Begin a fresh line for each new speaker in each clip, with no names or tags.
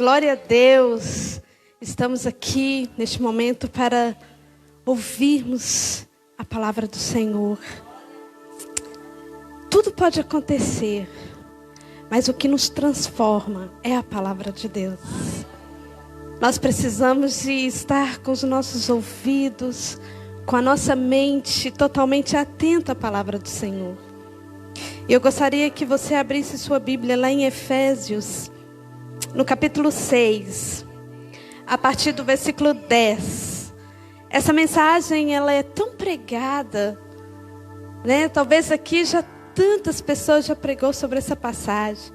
Glória a Deus. Estamos aqui neste momento para ouvirmos a palavra do Senhor. Tudo pode acontecer, mas o que nos transforma é a palavra de Deus. Nós precisamos de estar com os nossos ouvidos, com a nossa mente totalmente atenta à palavra do Senhor. Eu gostaria que você abrisse sua Bíblia lá em Efésios, no capítulo 6, a partir do versículo 10. Essa mensagem, ela é tão pregada, né? Talvez aqui já tantas pessoas já pregou sobre essa passagem.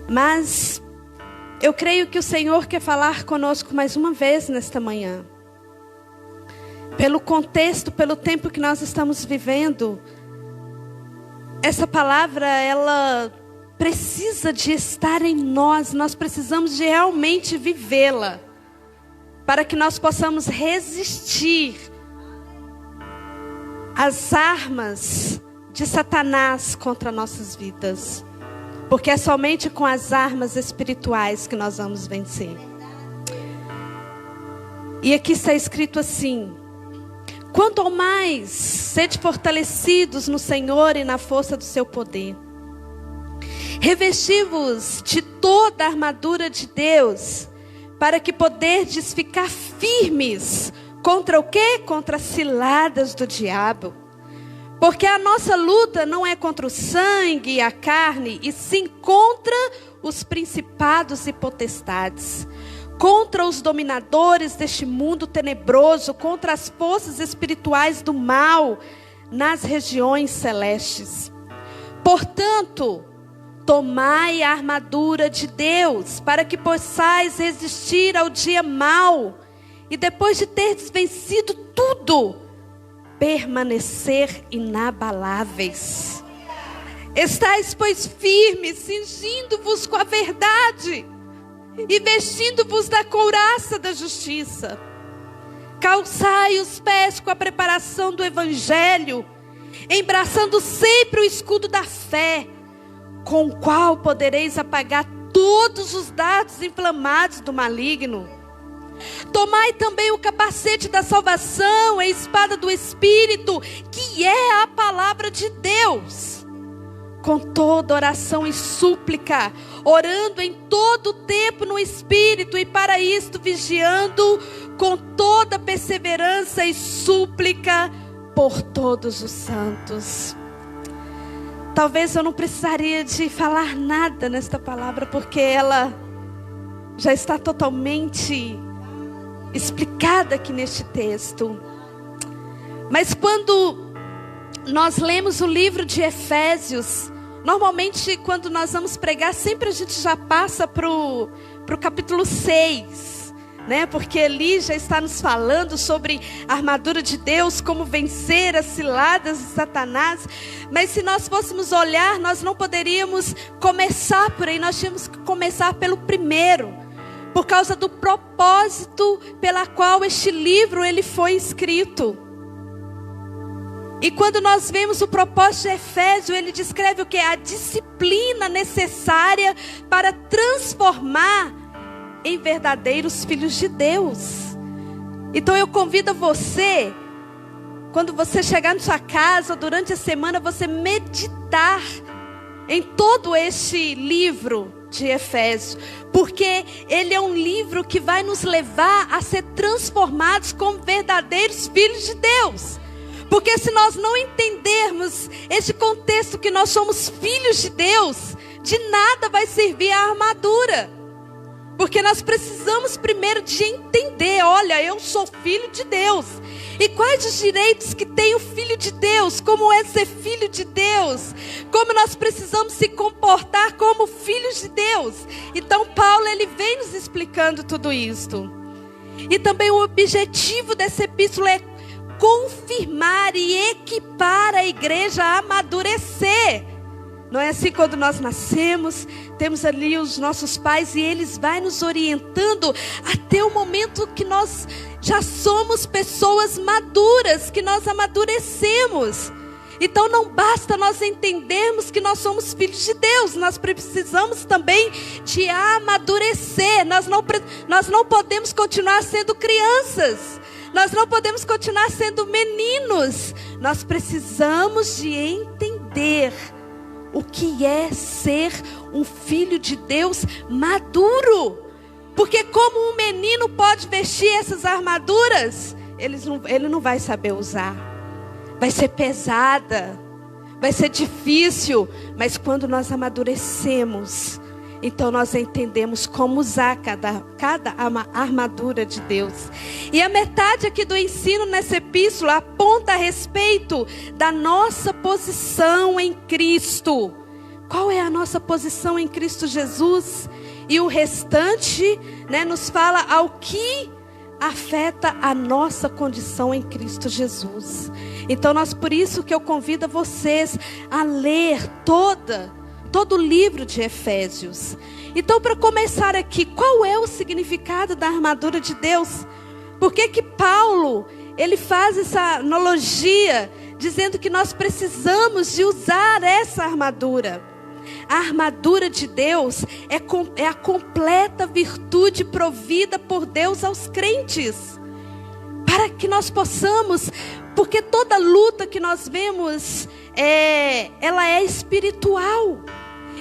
Mas eu creio que o Senhor quer falar conosco mais uma vez nesta manhã. Pelo contexto, pelo tempo que nós estamos vivendo, essa palavra, ela precisa de estar em nós. Nós precisamos de realmente vivê-la, para que nós possamos resistir às armas de Satanás contra nossas vidas. Porque é somente com as armas espirituais que nós vamos vencer. E aqui está escrito assim: quanto ao mais, sede fortalecidos no Senhor e na força do seu poder. Revesti-vos de toda a armadura de Deus, para que poderdes ficar firmes contra o quê? Contra as ciladas do diabo. Porque a nossa luta não é contra o sangue e a carne, e sim contra os principados e potestades, contra os dominadores deste mundo tenebroso, contra as forças espirituais do mal nas regiões celestes. Portanto, tomai a armadura de Deus, para que possais resistir ao dia mau, e depois de teres vencido tudo, permanecer inabaláveis. Estais, pois, firmes, cingindo-vos com a verdade, e vestindo-vos da couraça da justiça. Calçai os pés com a preparação do evangelho, embraçando sempre o escudo da fé, com o qual podereis apagar todos os dardos inflamados do maligno. Tomai também o capacete da salvação, a espada do Espírito, que é a palavra de Deus, com toda oração e súplica, orando em todo o tempo no Espírito, e para isto vigiando com toda perseverança e súplica por todos os santos. Talvez eu não precisaria de falar nada nesta palavra, porque ela já está totalmente explicada aqui neste texto. Mas quando nós lemos o livro de Efésios, normalmente quando nós vamos pregar, sempre a gente já passa para o capítulo 6. Né? Porque ali já está nos falando sobre a armadura de Deus, como vencer as ciladas de Satanás. Mas se nós fôssemos olhar, nós não poderíamos começar por aí. Nós tínhamos que começar pelo primeiro, por causa do propósito pela qual este livro ele foi escrito. E quando nós vemos o propósito de Efésio, ele descreve o que? A disciplina necessária para transformar em verdadeiros filhos de Deus. Então eu convido você, quando você chegar na sua casa, durante a semana, você meditar em todo este livro de Efésios, porque ele é um livro que vai nos levar a ser transformados como verdadeiros filhos de Deus. Porque se nós não entendermos este contexto que nós somos filhos de Deus, de nada vai servir a armadura. Porque nós precisamos primeiro de entender, olha, eu sou filho de Deus. E quais os direitos que tem o filho de Deus? Como é ser filho de Deus? Como nós precisamos se comportar como filhos de Deus? Então Paulo, ele vem nos explicando tudo isto. E também o objetivo dessa epístola é confirmar e equipar a igreja a amadurecer. Não é assim? Quando nós nascemos, temos ali os nossos pais e eles vão nos orientando até o momento que nós já somos pessoas maduras, que nós amadurecemos. Então não basta nós entendermos que nós somos filhos de Deus, nós precisamos também de amadurecer. Nós não podemos continuar sendo crianças, nós não podemos continuar sendo meninos. Nós precisamos de entender o que é ser um filho de Deus maduro. Porque como um menino pode vestir essas armaduras, ele não vai saber usar. Vai ser pesada, vai ser difícil, mas quando nós amadurecemos, então nós entendemos como usar cada armadura de Deus. E a metade aqui do ensino nessa epístola aponta a respeito da nossa posição em Cristo. Qual é a nossa posição em Cristo Jesus? E o restante, nos fala ao que afeta a nossa condição em Cristo Jesus. Então por isso que eu convido vocês a ler todo o livro de Efésios. Então, para começar aqui, qual é o significado da armadura de Deus? Por que Paulo, ele faz essa analogia, dizendo que nós precisamos de usar essa armadura? A armadura de Deus é a completa virtude provida por Deus aos crentes, para que nós possamos, porque toda luta que nós vemos, ela é espiritual.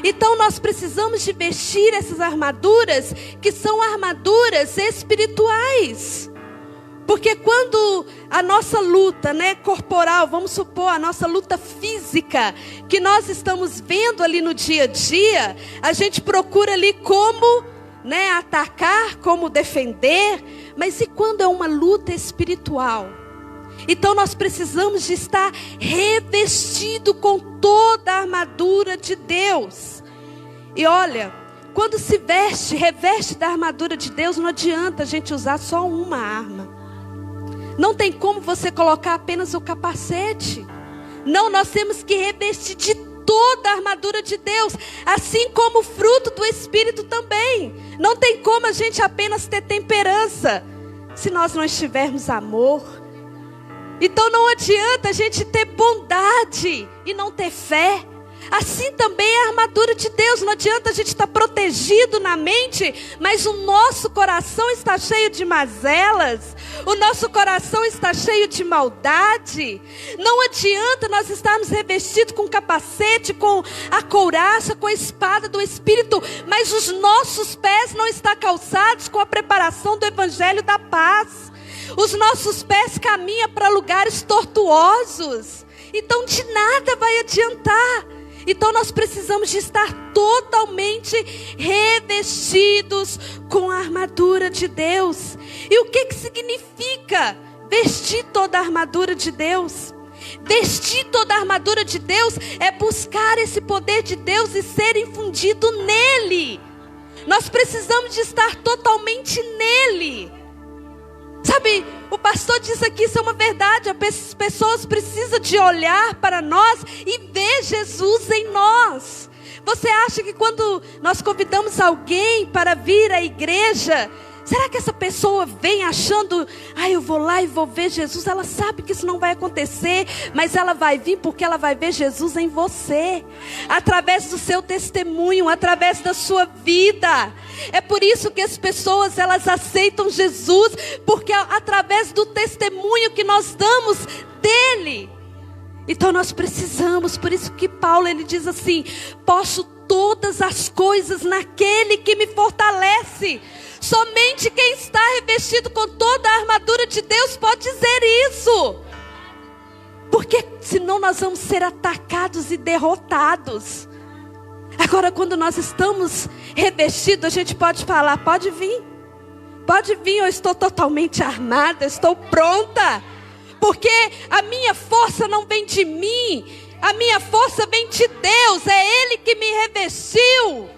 Então nós precisamos de vestir essas armaduras, que são armaduras espirituais. Porque quando a nossa luta, corporal, vamos supor, a nossa luta física, que nós estamos vendo ali no dia a dia, a gente procura ali como, atacar, como defender. Mas e quando é uma luta espiritual? Então nós precisamos de estar revestido com toda a armadura de Deus. E olha, quando se reveste da armadura de Deus, não adianta a gente usar só uma arma. Não tem como você colocar apenas o capacete. Não, nós temos que revestir de toda a armadura de Deus, assim como o fruto do Espírito também. Não tem como a gente apenas ter temperança se nós não estivermos amor. Então não adianta a gente ter bondade e não ter fé. Assim também é a armadura de Deus. Não adianta a gente estar protegido na mente, mas o nosso coração está cheio de mazelas, o nosso coração está cheio de maldade. Não adianta nós estarmos revestidos com capacete, com a couraça, com a espada do Espírito, mas os nossos pés não estão calçados com a preparação do Evangelho da paz. Os nossos pés caminham para lugares tortuosos. Então de nada vai adiantar. Então nós precisamos de estar totalmente revestidos com a armadura de Deus. E o que significa vestir toda a armadura de Deus? Vestir toda a armadura de Deus é buscar esse poder de Deus e ser infundido nele. Nós precisamos de estar totalmente nele. Sabe, o pastor diz aqui, isso é uma verdade. As pessoas precisam de olhar para nós e ver Jesus em nós. Você acha que quando nós convidamos alguém para vir à igreja, será que essa pessoa vem achando, eu vou lá e vou ver Jesus? Ela sabe que isso não vai acontecer, mas ela vai vir porque ela vai ver Jesus em você, através do seu testemunho, através da sua vida. É por isso que as pessoas, elas aceitam Jesus, porque através do testemunho que nós damos dele. Então nós precisamos, por isso que Paulo, ele diz assim: posso todas as coisas naquele que me fortalece. Somente quem está revestido com toda a armadura de Deus pode dizer isso. Porque senão nós vamos ser atacados e derrotados. Agora, quando nós estamos revestidos, a gente pode falar: pode vir, eu estou totalmente armada, estou pronta. Porque a minha força não vem de mim, a minha força vem de Deus, é Ele que me revestiu.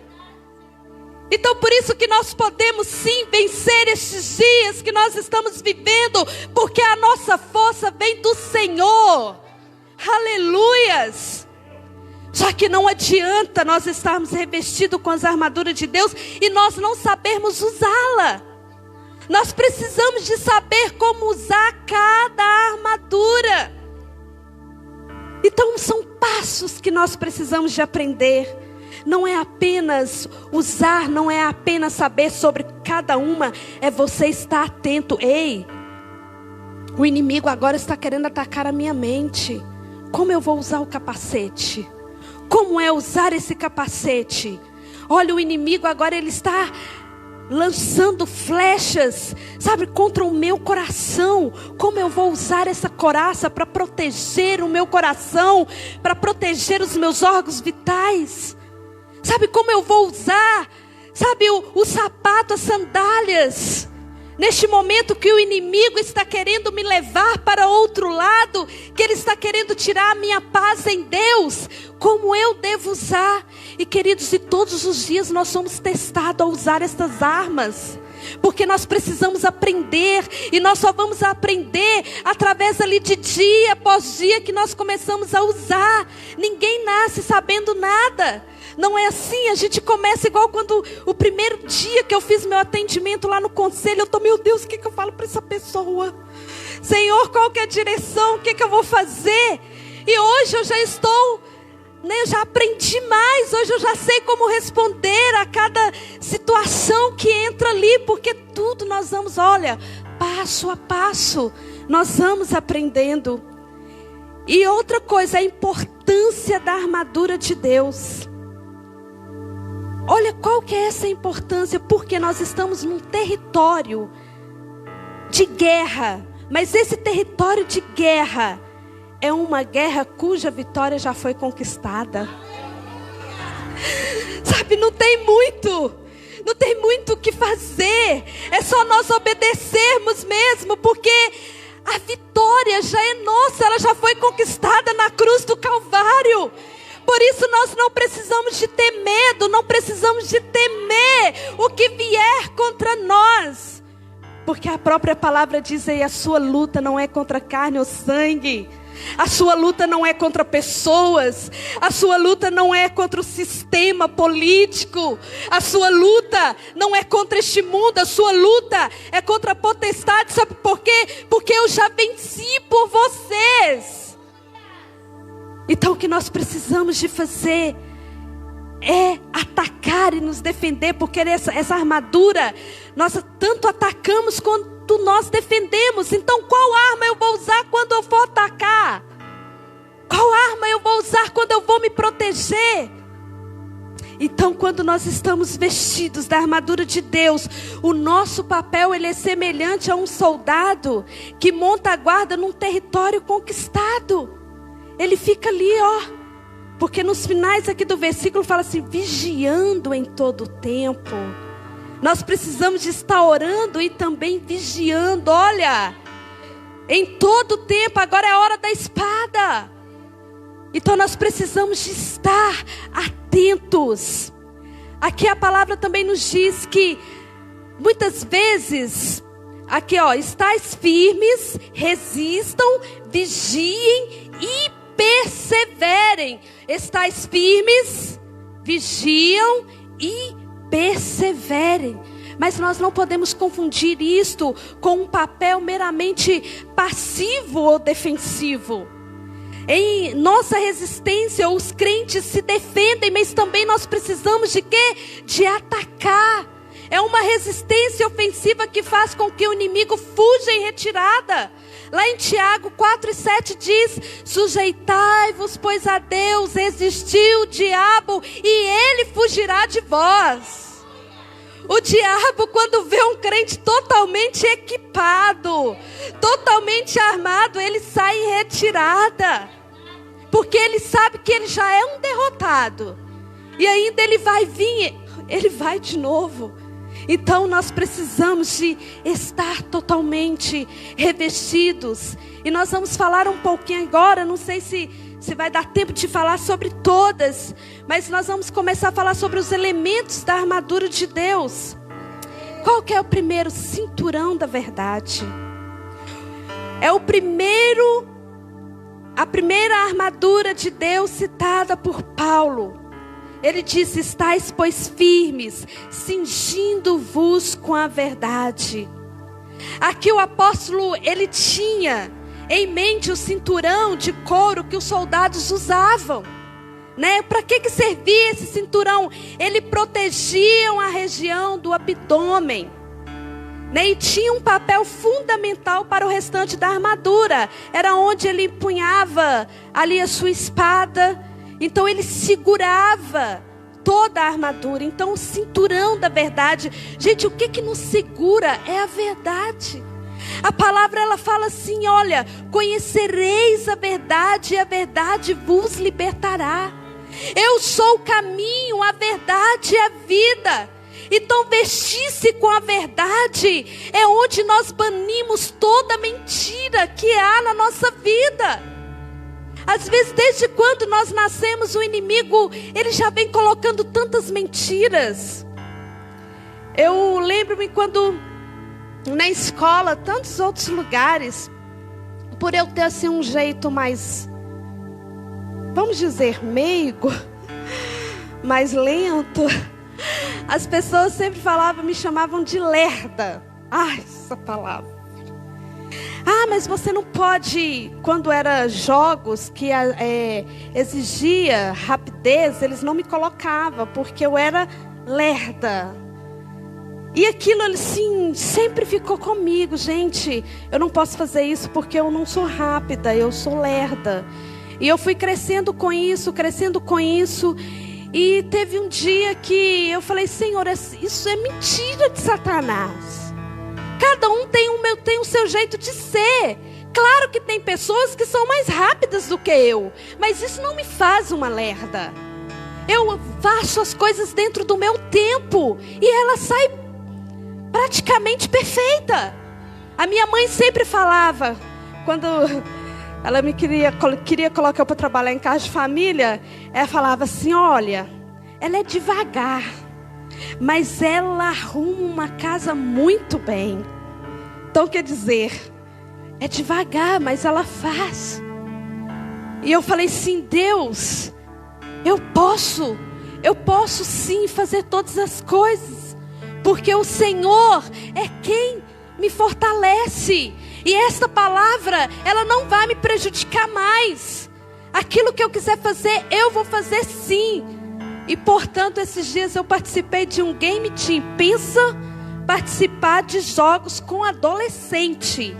Então por isso que nós podemos sim vencer estes dias que nós estamos vivendo, porque a nossa força vem do Senhor. Aleluias! Só que não adianta nós estarmos revestidos com as armaduras de Deus e nós não sabermos usá-la. Nós precisamos de saber como usar cada armadura. Então são passos que nós precisamos de aprender. Não é apenas usar, não é apenas saber sobre cada uma, é você estar atento. Ei, o inimigo agora está querendo atacar a minha mente. Como eu vou usar o capacete? Como é usar esse capacete? Olha, o inimigo agora ele está lançando flechas, sabe, contra o meu coração. Como eu vou usar essa coraça para proteger o meu coração, para proteger os meus órgãos vitais? Sabe como eu vou usar, sabe, o sapato, as sandálias, neste momento que o inimigo está querendo me levar para outro lado, que ele está querendo tirar a minha paz em Deus, como eu devo usar? E queridos, e todos os dias nós somos testados a usar estas armas, porque nós precisamos aprender, e nós só vamos aprender através ali de dia após dia que nós começamos a usar. Ninguém nasce sabendo nada. Não é assim, a gente começa igual quando o primeiro dia que eu fiz meu atendimento lá no conselho, eu tô, meu Deus, o que eu falo para essa pessoa? Senhor, qual que é a direção? O que eu vou fazer? E hoje eu já estou, eu já aprendi mais, hoje eu já sei como responder a cada situação que entra ali, porque tudo nós vamos, olha, passo a passo, nós vamos aprendendo. E outra coisa, a importância da armadura de Deus. Olha qual que é essa importância, porque nós estamos num território de guerra, mas esse território de guerra é uma guerra cuja vitória já foi conquistada. Sabe, não tem muito o que fazer, é só nós obedecermos mesmo, porque a vitória já é nossa, ela já foi conquistada na cruz do Calvário. Por isso nós não precisamos de ter medo, não precisamos de temer o que vier contra nós. Porque a própria palavra diz aí, a sua luta não é contra carne ou sangue. A sua luta não é contra pessoas. A sua luta não é contra o sistema político. A sua luta não é contra este mundo. A sua luta é contra a potestade. Sabe por quê? Porque eu já venci por vocês. Então o que nós precisamos de fazer é atacar e nos defender, porque essa armadura, nós tanto atacamos quanto nós defendemos. Então qual arma eu vou usar quando eu for atacar? Qual arma eu vou usar quando eu vou me proteger? Então quando nós estamos vestidos da armadura de Deus, o nosso papel ele é semelhante a um soldado que monta a guarda num território conquistado. Ele fica ali, ó, porque nos finais aqui do versículo fala assim, vigiando em todo o tempo. Nós precisamos de estar orando e também vigiando, olha, em todo o tempo. Agora é a hora da espada. Então nós precisamos de estar atentos. Aqui a palavra também nos diz que muitas vezes, aqui ó, estais firmes, resistam, vigiem e perseverem. Estais firmes, vigiam e perseverem. Mas nós não podemos confundir isto com um papel meramente passivo ou defensivo. Em nossa resistência, os crentes se defendem, mas também nós precisamos de quê? De atacar. É uma resistência ofensiva que faz com que o inimigo fuja em retirada. Lá em Tiago 4:7 diz, sujeitai-vos, pois a Deus, resistiu o diabo e ele fugirá de vós. O diabo, quando vê um crente totalmente equipado, totalmente armado, ele sai em retirada. Porque ele sabe que ele já é um derrotado. E ainda ele vai vir, ele vai de novo. Então nós precisamos de estar totalmente revestidos. E nós vamos falar um pouquinho agora, não sei se vai dar tempo de falar sobre todas, mas nós vamos começar a falar sobre os elementos da armadura de Deus. Qual que é o primeiro? Cinturão da verdade. É a primeira armadura de Deus citada por Paulo. Ele disse, estais pois firmes, cingindo-vos com a verdade. Aqui o apóstolo, ele tinha em mente o cinturão de couro que os soldados usavam, né? Para que servia esse cinturão? Ele protegia a região do abdômen, né? E tinha um papel fundamental para o restante da armadura. Era onde ele empunhava ali a sua espada. Então ele segurava toda a armadura. Então o cinturão da verdade. Gente, o que nos segura é a verdade. A palavra ela fala assim, olha, conhecereis a verdade e a verdade vos libertará. Eu sou o caminho, a verdade e a vida. Então vestir-se com a verdade é onde nós banimos toda mentira que há na nossa vida. Às vezes, desde quando nós nascemos, o inimigo, ele já vem colocando tantas mentiras. Eu lembro-me quando na escola, tantos outros lugares, por eu ter assim um jeito mais, vamos dizer, meigo, mais lento, as pessoas sempre falavam, me chamavam de lerda. Ai, essa palavra. Ah, mas você não pode, quando era jogos que exigia rapidez, eles não me colocavam, porque eu era lerda. E aquilo assim, sempre ficou comigo. Gente, eu não posso fazer isso porque eu não sou rápida, eu sou lerda. E eu fui crescendo com isso. E teve um dia que eu falei, Senhor, isso é mentira de Satanás. Cada um tem o seu jeito de ser. Claro que tem pessoas que são mais rápidas do que eu, mas isso não me faz uma lerda. Eu faço as coisas dentro do meu tempo e ela sai praticamente perfeita. A minha mãe sempre falava, quando ela me queria colocar para trabalhar em casa de família, ela falava assim, olha, ela é devagar, mas ela arruma uma casa muito bem. Então quer dizer, é devagar, mas ela faz. E eu falei assim, Deus, eu posso sim fazer todas as coisas, porque o Senhor é quem me fortalece. E esta palavra, ela não vai me prejudicar mais. Aquilo que eu quiser fazer, eu vou fazer sim. E portanto, esses dias eu participei de um game team. Pensa participar de jogos com adolescente.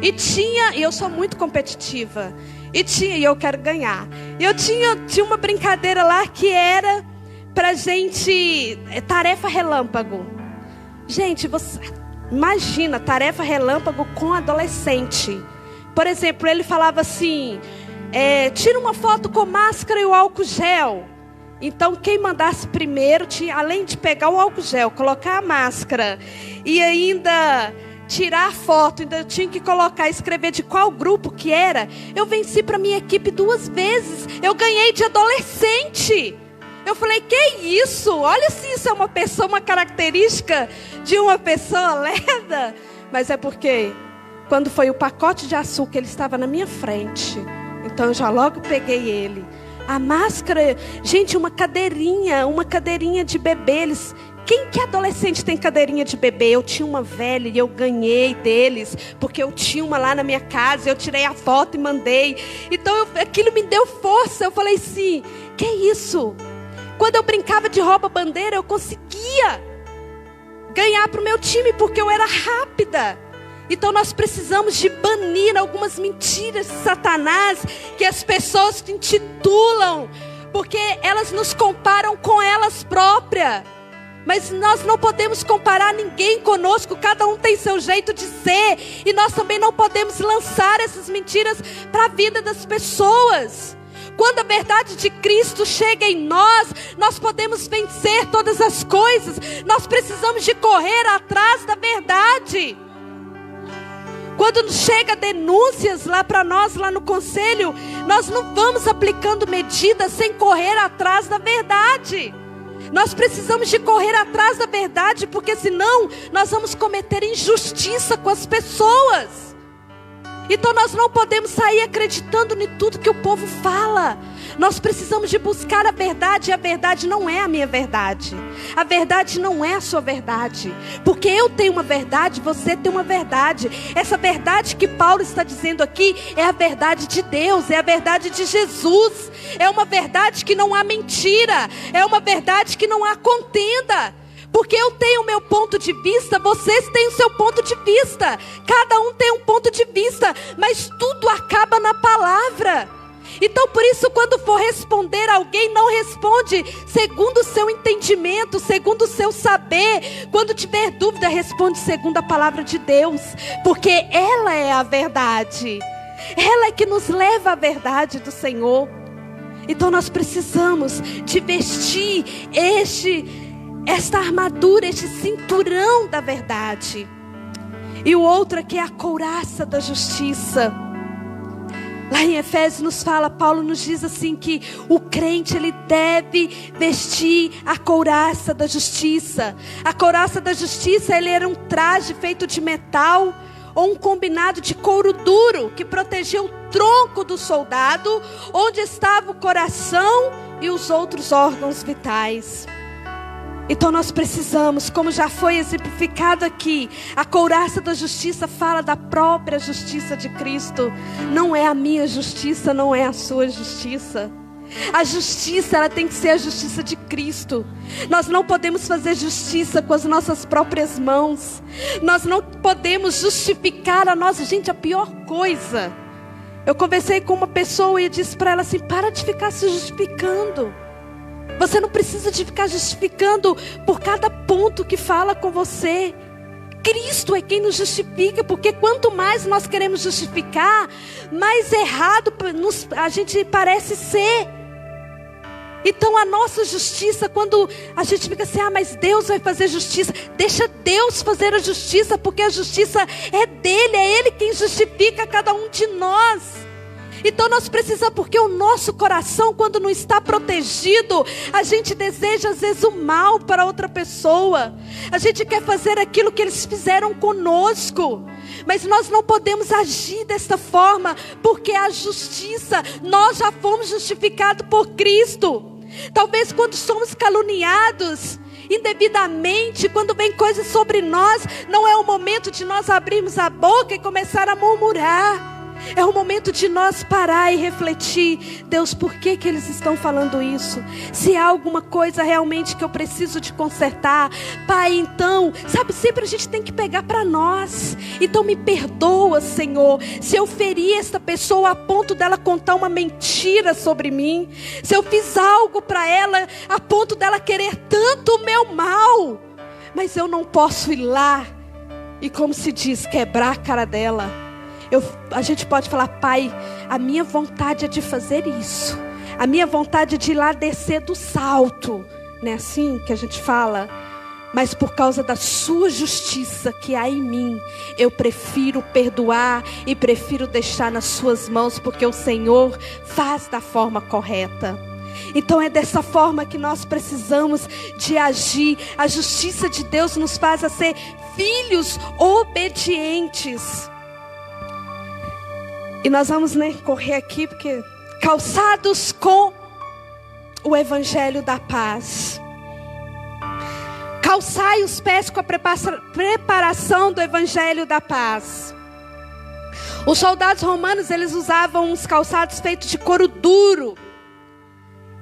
E eu sou muito competitiva. E eu quero ganhar. E eu tinha uma brincadeira lá que era pra gente, tarefa relâmpago. Gente, você imagina, tarefa relâmpago com adolescente. Por exemplo, ele falava assim, tira uma foto com máscara e o álcool gel. Então quem mandasse primeiro, além de pegar o álcool gel, colocar a máscara e ainda tirar a foto, ainda tinha que escrever de qual grupo que era. Eu venci para minha equipe 2 vezes. Eu ganhei de adolescente. Eu falei, que isso? Olha se isso é uma característica de uma pessoa lerda. Mas é porque quando foi o pacote de açúcar, ele estava na minha frente. Então eu já logo peguei ele. A máscara, gente, uma cadeirinha de bebê. Quem que adolescente tem cadeirinha de bebê? Eu tinha uma velha e eu ganhei deles, porque eu tinha uma lá na minha casa, eu tirei a foto e mandei. Então aquilo me deu força. Eu falei assim, que isso? Quando eu brincava de rouba-bandeira, eu conseguia ganhar para o meu time, porque eu era rápida. Então nós precisamos de banir algumas mentiras de Satanás, que as pessoas te intitulam, porque elas nos comparam com elas próprias. Mas nós não podemos comparar ninguém conosco, cada um tem seu jeito de ser. E nós também não podemos lançar essas mentiras para a vida das pessoas. Quando a verdade de Cristo chega em nós, nós podemos vencer todas as coisas. Nós precisamos de correr atrás da verdade. Quando chega denúncias lá para nós, lá no conselho, nós não vamos aplicando medidas sem correr atrás da verdade. Nós precisamos de correr atrás da verdade, porque senão nós vamos cometer injustiça com as pessoas. Então nós não podemos sair acreditando em tudo que o povo fala. Nós precisamos de buscar a verdade, e a verdade não é a minha verdade. A verdade não é a sua verdade. Porque eu tenho uma verdade, você tem uma verdade. Essa verdade que Paulo está dizendo aqui é a verdade de Deus, é a verdade de Jesus. É uma verdade que não há mentira, é uma verdade que não há contenda. Porque eu tenho o meu ponto de vista, vocês têm o seu ponto de vista. Cada um tem um ponto de vista, mas tudo acaba na palavra. Então por isso, quando for responder alguém, não responde segundo o seu entendimento, segundo o seu saber. Quando tiver dúvida, responde segundo a palavra de Deus. Porque ela é a verdade. Ela é que nos leva à verdade do Senhor. Então nós precisamos de vestir esta armadura, este cinturão da verdade. E o outro aqui é a couraça da justiça. Lá em Efésios nos fala, Paulo nos diz assim que o crente ele deve vestir a couraça da justiça. A couraça da justiça, ele era um traje feito de metal ou um combinado de couro duro que protegia o tronco do soldado, onde estava o coração e os outros órgãos vitais. Então nós precisamos, como já foi exemplificado aqui, a couraça da justiça fala da própria justiça de Cristo. Não é a minha justiça, não é a sua justiça. A justiça, ela tem que ser a justiça de Cristo. Nós não podemos fazer justiça com as nossas próprias mãos. Nós não podemos justificar a nossa... Gente, a pior coisa... Eu conversei com uma pessoa e disse para ela assim, para de ficar se justificando. Você não precisa de ficar justificando por cada ponto que fala com você. Cristo é quem nos justifica, porque quanto mais nós queremos justificar, mais errado a gente parece ser. Então a nossa justiça, quando a gente fica assim, mas Deus vai fazer justiça. Deixa Deus fazer a justiça, porque a justiça é dele, é Ele quem justifica cada um de nós. Então nós precisamos, porque o nosso coração, quando não está protegido, a gente deseja às vezes o mal para outra pessoa. A gente quer fazer aquilo que eles fizeram conosco. Mas nós não podemos agir desta forma, porque a justiça, nós já fomos justificados por Cristo. Talvez quando somos caluniados indevidamente, quando vem coisas sobre nós, não é o momento de nós abrirmos a boca e começar a murmurar. É o momento de nós parar e refletir. Deus, por que eles estão falando isso? Se há alguma coisa realmente que eu preciso de consertar, Pai, então, sabe, sempre a gente tem que pegar para nós. Então me perdoa, Senhor, se eu feri esta pessoa a ponto dela contar uma mentira sobre mim. Se eu fiz algo para ela a ponto dela querer tanto o meu mal. Mas eu não posso ir lá e, como se diz, quebrar a cara dela. A gente pode falar, Pai, a minha vontade é de fazer isso. A minha vontade é de ir lá descer do salto. Não é assim que a gente fala? Mas por causa da sua justiça que há em mim, eu prefiro perdoar e prefiro deixar nas suas mãos, porque o Senhor faz da forma correta. Então é dessa forma que nós precisamos de agir. A justiça de Deus nos faz a ser filhos obedientes. E nós vamos correr aqui, porque calçados com o evangelho da paz. Calçai os pés com a preparação do evangelho da paz. Os soldados romanos, eles usavam uns calçados feitos de couro duro.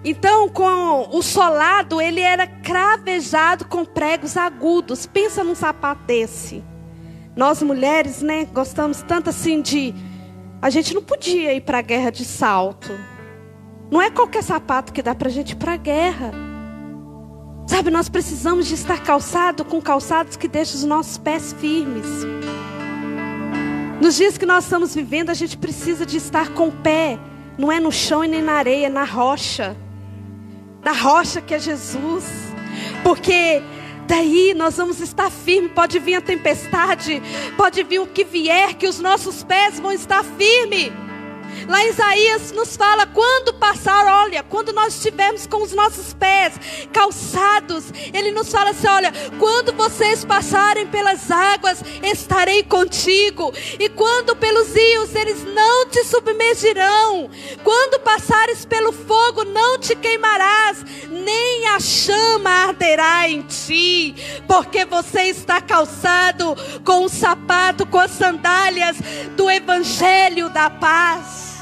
Então, com o solado, ele era cravejado com pregos agudos. Pensa num sapato desse. Nós mulheres, gostamos tanto assim de... A gente não podia ir para a guerra de salto. Não é qualquer sapato que dá para a gente ir para a guerra. Sabe, nós precisamos de estar calçado com calçados que deixam os nossos pés firmes. Nos dias que nós estamos vivendo, a gente precisa de estar com o pé. Não é no chão e nem na areia, é na rocha. Na rocha que é Jesus. Porque... daí nós vamos estar firmes. Pode vir a tempestade, pode vir o que vier, que os nossos pés vão estar firmes. Lá em Isaías nos fala, quando passar, olha, quando nós estivermos com os nossos pés calçados, Ele nos fala assim, olha, quando vocês passarem pelas águas, estarei contigo. E quando pelos rios, eles não te submergirão. Quando passares pelo fogo, não te queimarás, nem a chama arderá em ti, porque você está calçado com o sapato, com as sandálias do Evangelho da paz.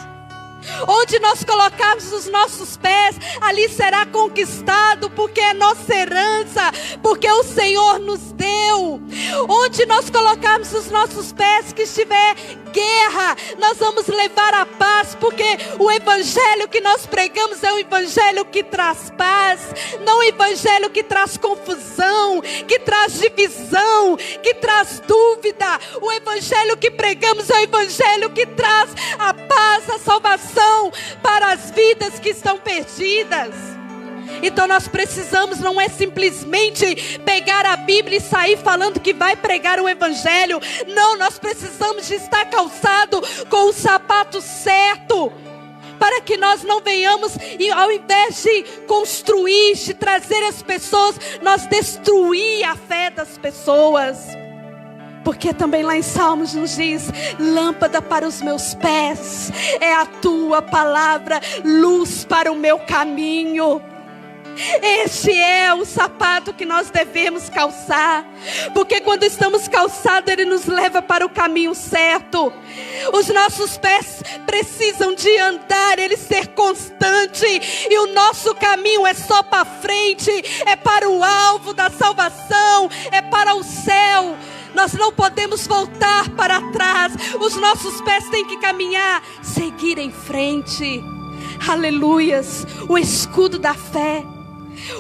Onde nós colocarmos os nossos pés, ali será conquistado, porque é nossa herança, porque o Senhor nos deu. Onde nós colocarmos os nossos pés, que estiver guerra, nós vamos levar a paz, porque o evangelho que nós pregamos é um evangelho que traz paz, não um evangelho que traz confusão, que traz divisão, que traz dúvida. O evangelho que pregamos é um evangelho que traz a paz, a salvação para as vidas que estão perdidas. Então nós precisamos, não é simplesmente pegar a Bíblia e sair falando que vai pregar o Evangelho. Não, nós precisamos de estar calçado com o sapato certo, para que nós não venhamos, e ao invés de construir, de trazer as pessoas, nós destruir a fé das pessoas. Porque também lá em Salmos nos diz, lâmpada para os meus pés é a tua palavra, luz para o meu caminho. Este é o sapato que nós devemos calçar, porque quando estamos calçados, ele nos leva para o caminho certo. Os nossos pés precisam de andar, ele ser constante, e o nosso caminho é só para frente, é para o alvo da salvação, é para o céu. Nós não podemos voltar para trás, os nossos pés têm que caminhar, seguir em frente. Aleluias, o escudo da fé.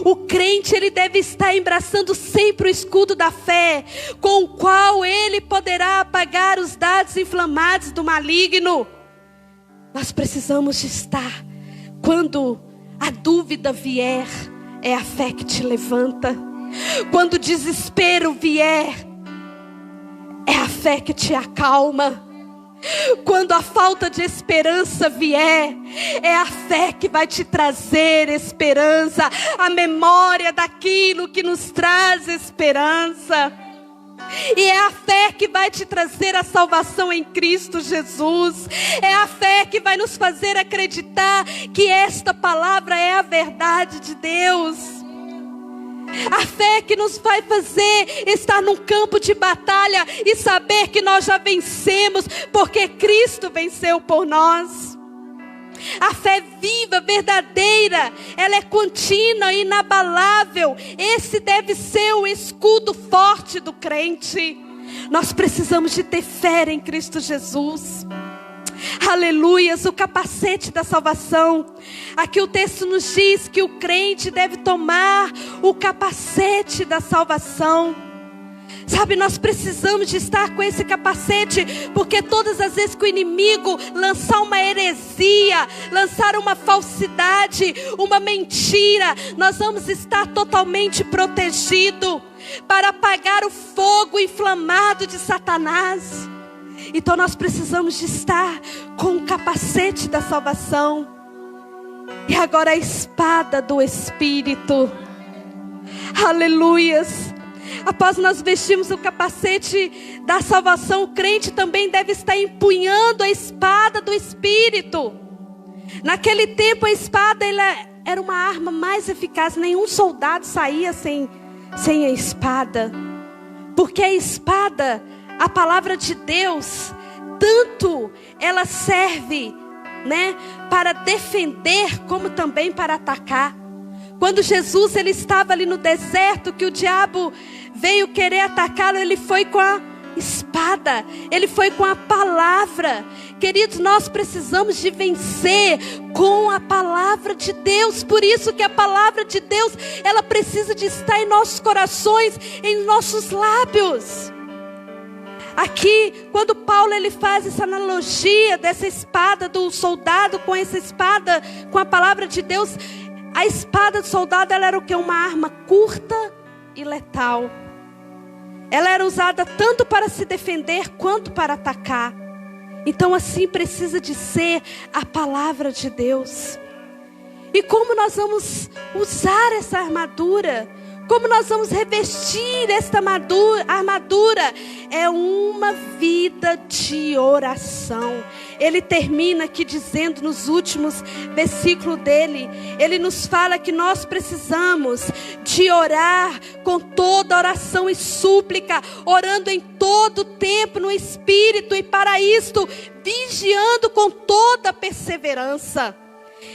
O crente, ele deve estar embraçando sempre o escudo da fé, com o qual ele poderá apagar os dardos inflamados do maligno. Nós precisamos de estar, quando a dúvida vier, é a fé que te levanta. Quando o desespero vier, é a fé que te acalma. Quando a falta de esperança vier, é a fé que vai te trazer esperança, a memória daquilo que nos traz esperança. E é a fé que vai te trazer a salvação em Cristo Jesus. É a fé que vai nos fazer acreditar que esta palavra é a verdade de Deus. A fé que nos vai fazer estar num campo de batalha e saber que nós já vencemos, porque Cristo venceu por nós. A fé viva, verdadeira, ela é contínua e inabalável. Esse deve ser o escudo forte do crente. Nós precisamos de ter fé em Cristo Jesus. Aleluias, o capacete da salvação. Aqui o texto nos diz que o crente deve tomar o capacete da salvação. Sabe, nós precisamos de estar com esse capacete, porque todas as vezes que o inimigo lançar uma heresia, lançar uma falsidade, uma mentira, nós vamos estar totalmente protegidos para apagar o fogo inflamado de Satanás. Então nós precisamos de estar com o capacete da salvação. E agora a espada do Espírito. Aleluias. Após nós vestirmos o capacete da salvação, o crente também deve estar empunhando a espada do Espírito. Naquele tempo a espada era uma arma mais eficaz. Nenhum soldado saía sem a espada. Porque a espada, a palavra de Deus, tanto ela serve, para defender, como também para atacar. Quando Jesus ele estava ali no deserto, que o diabo veio querer atacá-lo, ele foi com a espada, ele foi com a palavra. Queridos, nós precisamos de vencer com a palavra de Deus. Por isso que a palavra de Deus, ela precisa de estar em nossos corações, em nossos lábios. Aqui, quando Paulo ele faz essa analogia dessa espada do soldado com essa espada, com a palavra de Deus, a espada do soldado, ela era o quê? Uma arma curta e letal. Ela era usada tanto para se defender quanto para atacar. Então assim precisa de ser a palavra de Deus. E como nós vamos usar essa armadura? Como nós vamos revestir esta armadura? É uma vida de oração. Ele termina aqui dizendo nos últimos versículos dele, ele nos fala que nós precisamos de orar com toda oração e súplica, orando em todo tempo no Espírito, e para isto vigiando com toda perseverança.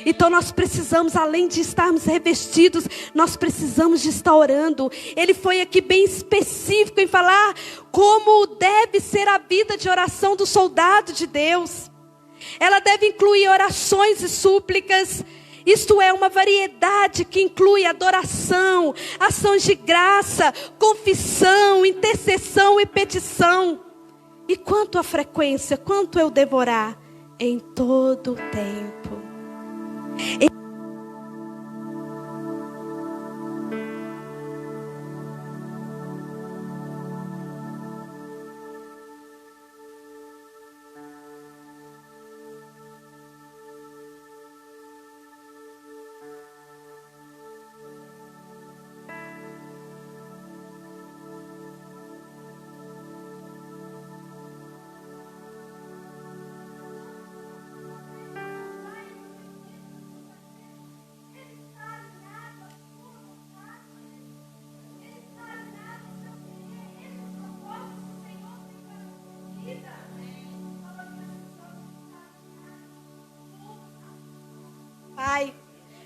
Então nós precisamos, além de estarmos revestidos, nós precisamos de estar orando. Ele foi aqui bem específico em falar como deve ser a vida de oração do soldado de Deus. Ela deve incluir orações e súplicas. Isto é uma variedade que inclui adoração, ações de graça, confissão, intercessão e petição. E quanto à frequência, quanto eu devo orar? Em todo o tempo. Pai,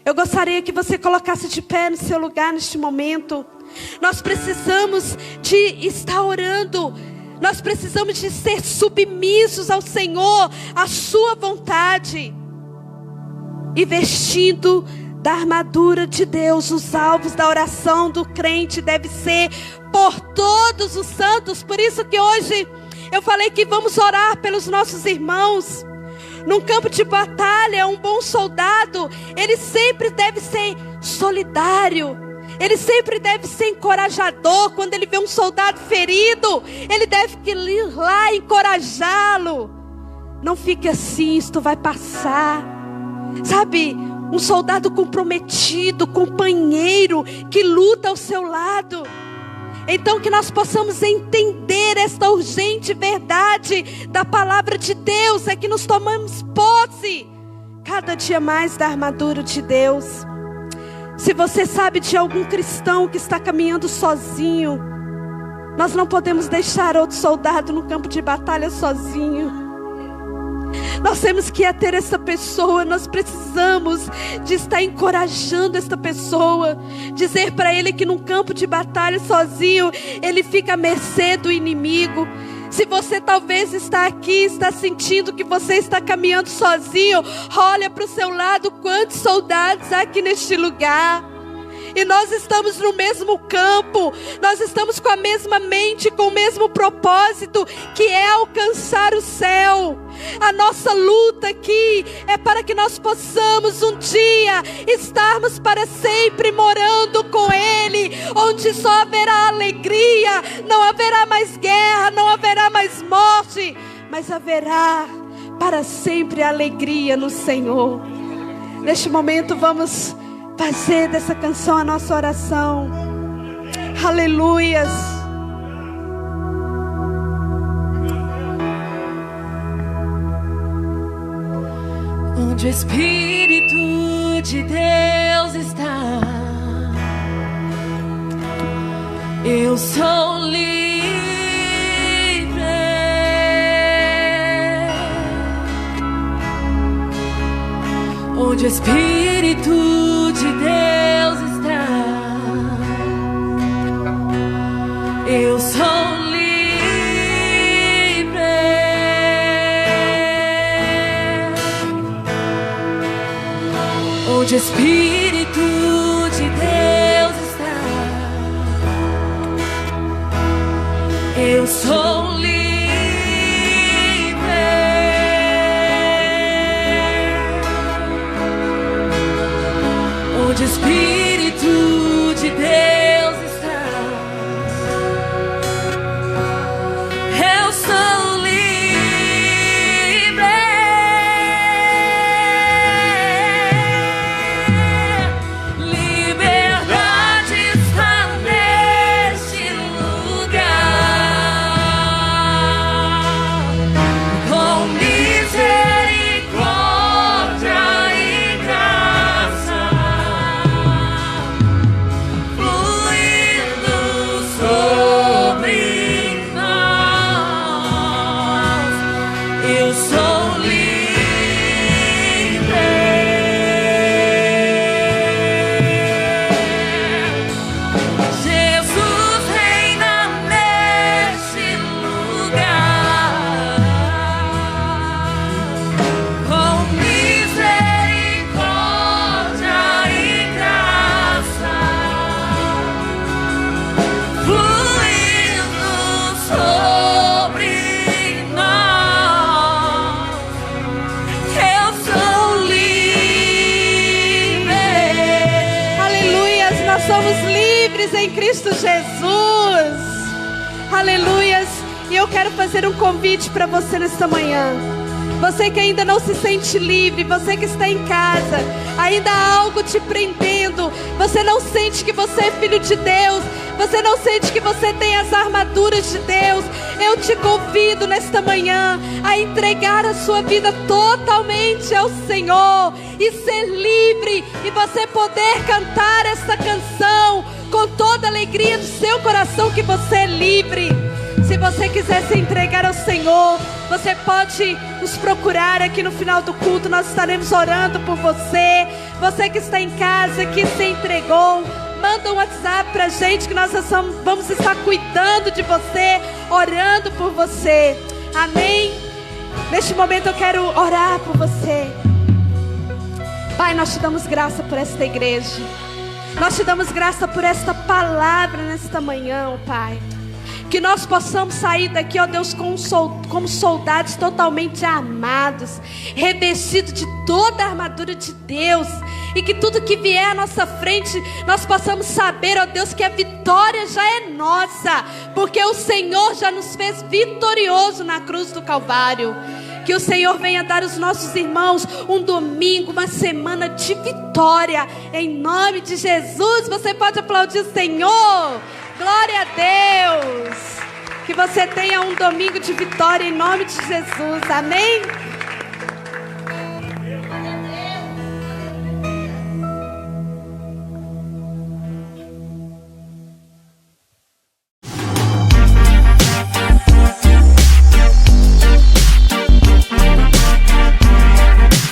eu gostaria que você colocasse de pé no seu lugar neste momento. Nós precisamos de estar orando. Nós precisamos de ser submissos ao Senhor, à sua vontade. E vestindo da armadura de Deus, os alvos da oração do crente deve ser por todos os santos. Por isso que hoje eu falei que vamos orar pelos nossos irmãos. Num campo de batalha, um bom soldado, ele sempre deve ser solidário. Ele sempre deve ser encorajador. Quando ele vê um soldado ferido, ele deve ir lá encorajá-lo. Não fique assim, isto vai passar. Sabe, um soldado comprometido, companheiro, que luta ao seu lado. Então que nós possamos entender esta urgente verdade da palavra de Deus, é que nos tomamos posse cada dia mais da armadura de Deus. Se você sabe de algum cristão que está caminhando sozinho, nós não podemos deixar outro soldado no campo de batalha sozinho. Nós temos que ter essa pessoa, nós precisamos de estar encorajando esta pessoa, dizer para ele que num campo de batalha sozinho, ele fica à mercê do inimigo. Se você talvez está aqui, está sentindo que você está caminhando sozinho, olha para o seu lado, quantos soldados há aqui neste lugar. E nós estamos no mesmo campo, nós estamos com a mesma mente, com o mesmo propósito, que é alcançar o céu. A nossa luta aqui é para que nós possamos um dia estarmos para sempre morando com Ele, onde só haverá alegria, não haverá mais guerra, não haverá mais morte, mas haverá para sempre alegria no Senhor. Neste momento vamos fazer dessa canção a nossa oração. Aleluias.
Onde o Espírito de Deus está, eu sou livre. Onde o Espírito de Deus está, eu sou livre. Onde o Espírito de Deus está, eu sou livre. Onde o Espírito de Deus está, eu sou livre.
livres em Cristo Jesus. Aleluias. E eu quero fazer um convite para você nesta manhã. Você que ainda não se sente livre, você que está em casa, ainda há algo te prendendo, você não sente que você é filho de Deus, você não sente que você tem as armaduras de Deus. Eu te convido nesta manhã a entregar a sua vida totalmente ao Senhor e ser livre, e você poder cantar essa canção com toda a alegria do seu coração, que você é livre. Se você quiser se entregar ao Senhor, você pode nos procurar aqui no final do culto. Nós estaremos orando por você. Você que está em casa, que se entregou, manda um WhatsApp pra gente, que nós vamos estar cuidando de você, orando por você. Amém? Neste momento eu quero orar por você. Pai, nós te damos graça por esta igreja. Nós te damos graça por esta palavra nesta manhã, ó Pai. Que nós possamos sair daqui, ó Deus, como soldados totalmente armados, revestidos de toda a armadura de Deus. E que tudo que vier à nossa frente, nós possamos saber, ó Deus, que a vitória já é nossa, porque o Senhor já nos fez vitorioso na cruz do Calvário. Que o Senhor venha dar aos nossos irmãos um domingo, uma semana de vitória, em nome de Jesus. Você pode aplaudir o Senhor. Glória a Deus. Que você tenha um domingo de vitória em nome de Jesus. Amém?